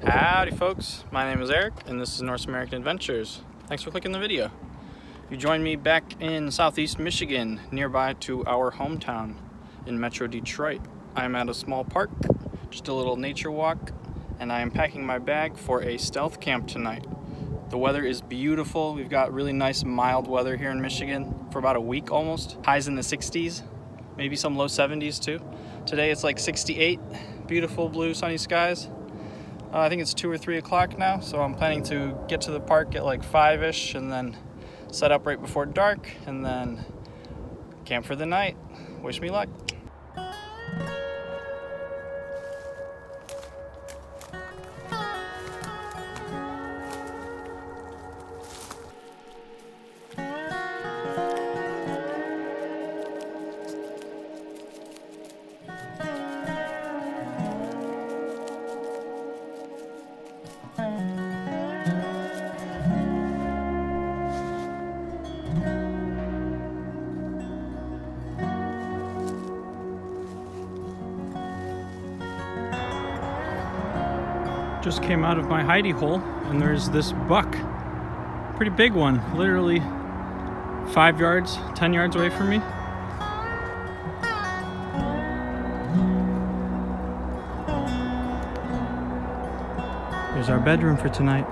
Howdy folks, my name is Eric and this is North American Adventures. Thanks for clicking the video. You joined me back in southeast Michigan, nearby to our hometown in Metro Detroit. I'm at a small park, just a little nature walk, and I am packing my bag for a stealth camp tonight. The weather is beautiful. We've got really nice mild weather here in Michigan for about a week almost. Highs in the 60s, maybe some low 70s too. Today it's like 68, beautiful blue sunny skies. I think it's 2 or 3 o'clock now, so I'm planning to get to the park at like 5-ish and then set up right before dark and then camp for the night. Wish me luck. Just came out of my hidey hole and there's this buck, pretty big one, literally 5 yards, 10 yards away from me. Here's our bedroom for tonight.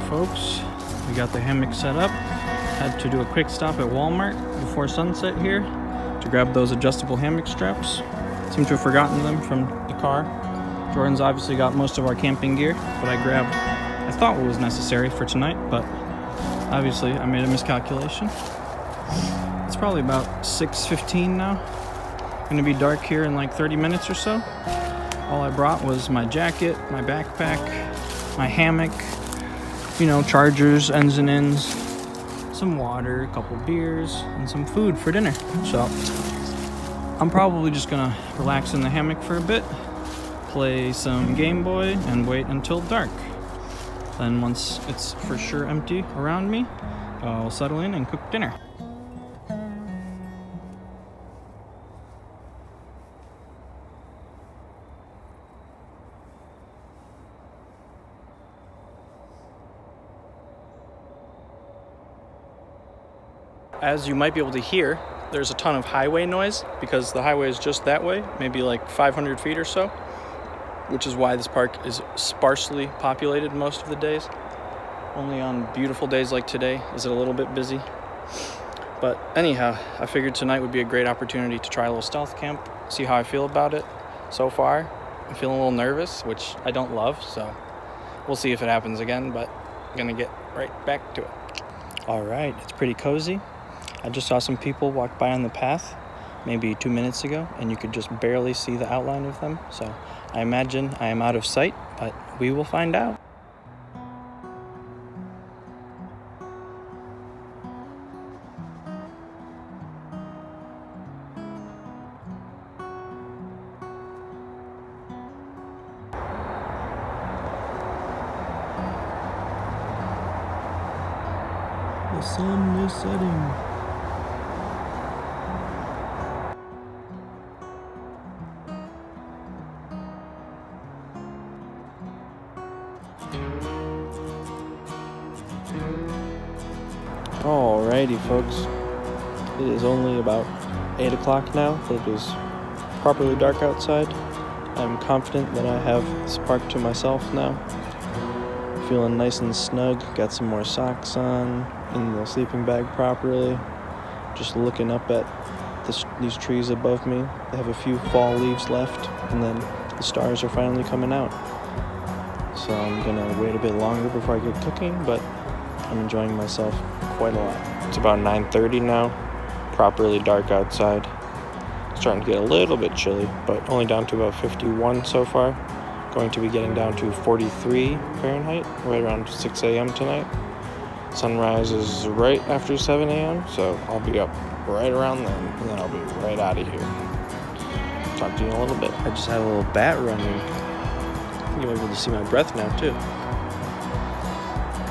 Folks, we got the hammock set up. Had to do a quick stop at Walmart before sunset here to grab those adjustable hammock straps. Seem to have forgotten them from the car. Jordan's obviously got most of our camping gear, but I grabbed, I thought, what was necessary for tonight, but obviously I made a miscalculation. It's probably about 6:15 now. Gonna be dark here in like 30 minutes or so. All I brought was my jacket, my backpack, my hammock, you know, chargers, ends and ends, some water, a couple beers, and some food for dinner. So I'm probably just gonna relax in the hammock for a bit, play some Game Boy, and wait until dark. Then once it's for sure empty around me, I'll settle in and cook dinner. As you might be able to hear, there's a ton of highway noise because the highway is just that way, maybe like 500 feet or so, which is why this park is sparsely populated most of the days. Only on beautiful days like today is it a little bit busy. But anyhow, I figured tonight would be a great opportunity to try a little stealth camp, see how I feel about it. So far, I'm feeling a little nervous, which I don't love, so we'll see if it happens again, but I'm gonna get right back to it. All right, it's pretty cozy. I just saw some people walk by on the path maybe 2 minutes ago, and you could just barely see the outline of them. So I imagine I am out of sight, but we will find out. The sun is setting. Alrighty, folks. It is only about 8 o'clock now. It is properly dark outside. I'm confident that I have this park to myself now. Feeling nice and snug. Got some more socks on, in the sleeping bag properly. Just looking up at these trees above me. They have a few fall leaves left, and then the stars are finally coming out. So I'm gonna wait a bit longer before I get cooking, but I'm enjoying myself quite a lot. It's about 9:30 now, properly dark outside. It's starting to get a little bit chilly, but only down to about 51 so far. Going to be getting down to 43 Fahrenheit, right around 6 a.m. tonight. Sunrise is right after 7 a.m., so I'll be up right around then, and then I'll be right out of here. Talk to you in a little bit. I just had a little bat running. I think you'll be able to see my breath now, too.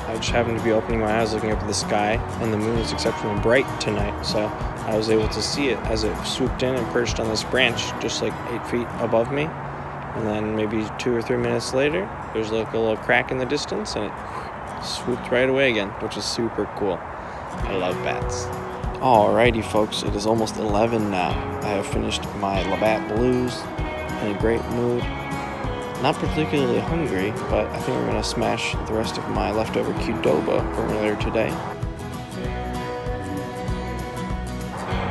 I just happened to be opening my eyes looking up at the sky, and the moon is exceptionally bright tonight, so I was able to see it as it swooped in and perched on this branch just like 8 feet above me. And then maybe 2 or 3 minutes later, there's like a little crack in the distance, and it swooped right away again, which is super cool. I love bats. Alrighty, folks, it is almost 11 now. I have finished my Labatt Blues in a great mood. Not particularly hungry, but I think we're going to smash the rest of my leftover Qdoba from earlier today.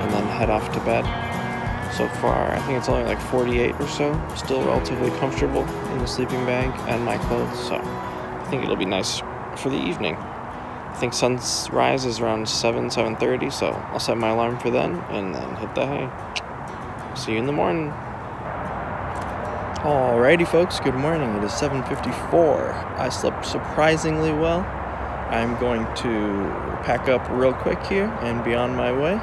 And then head off to bed. So far, I think it's only like 48 or so. Still relatively comfortable in the sleeping bag and my clothes, so I think it'll be nice for the evening. I think sunrise is around 7:30, so I'll set my alarm for then and then hit the hay. See you in the morning. Alrighty, folks, good morning. It is 7:54. I slept surprisingly well. I'm going to pack up real quick here and be on my way,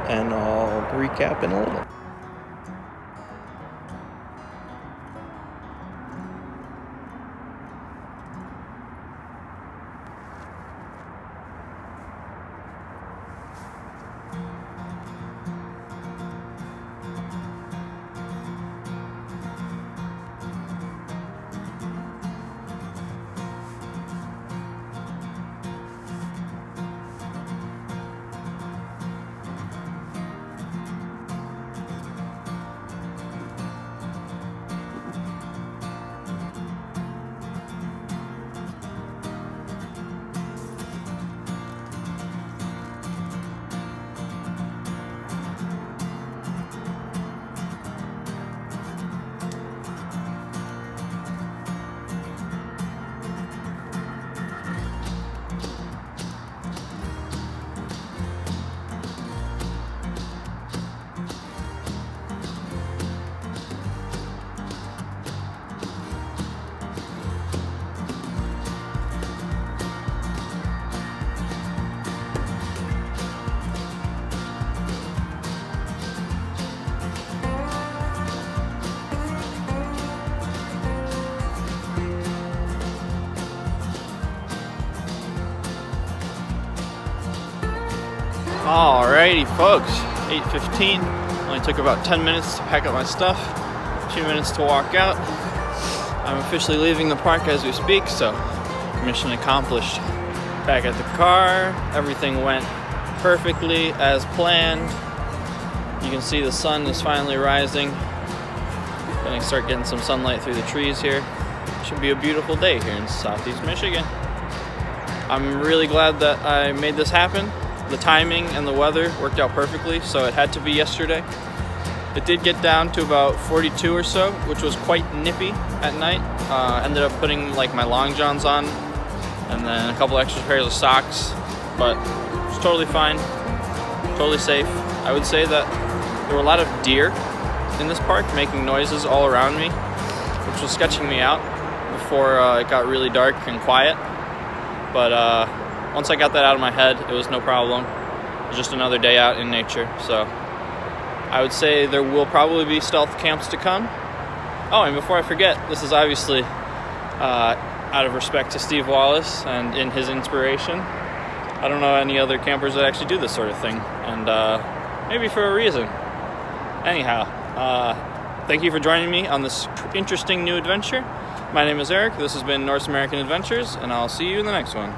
and I'll recap in a little. Alrighty, folks, 8:15. Only took about 10 minutes to pack up my stuff, 2 minutes to walk out. I'm officially leaving the park as we speak, so mission accomplished. Back at the car, everything went perfectly as planned. You can see the sun is finally rising. Gonna start getting some sunlight through the trees here. Should be a beautiful day here in Southeast Michigan. I'm really glad that I made this happen. The timing and the weather worked out perfectly, so it had to be yesterday. It did get down to about 42 or so, which was quite nippy at night. Ended up putting like my long johns on and then a couple extra pairs of socks, but it's totally fine, totally safe. I would say that There were a lot of deer in this park making noises all around me, which was sketching me out before it got really dark and quiet. But once I got that out of my head, it was no problem. It was just another day out in nature. So I would say there will probably be stealth camps to come. Oh, and before I forget, this is obviously out of respect to Steve Wallace and in his inspiration. I don't know any other campers that actually do this sort of thing, and maybe for a reason. Anyhow, thank you for joining me on this interesting new adventure. My name is Eric, this has been North American Adventures, and I'll see you in the next one.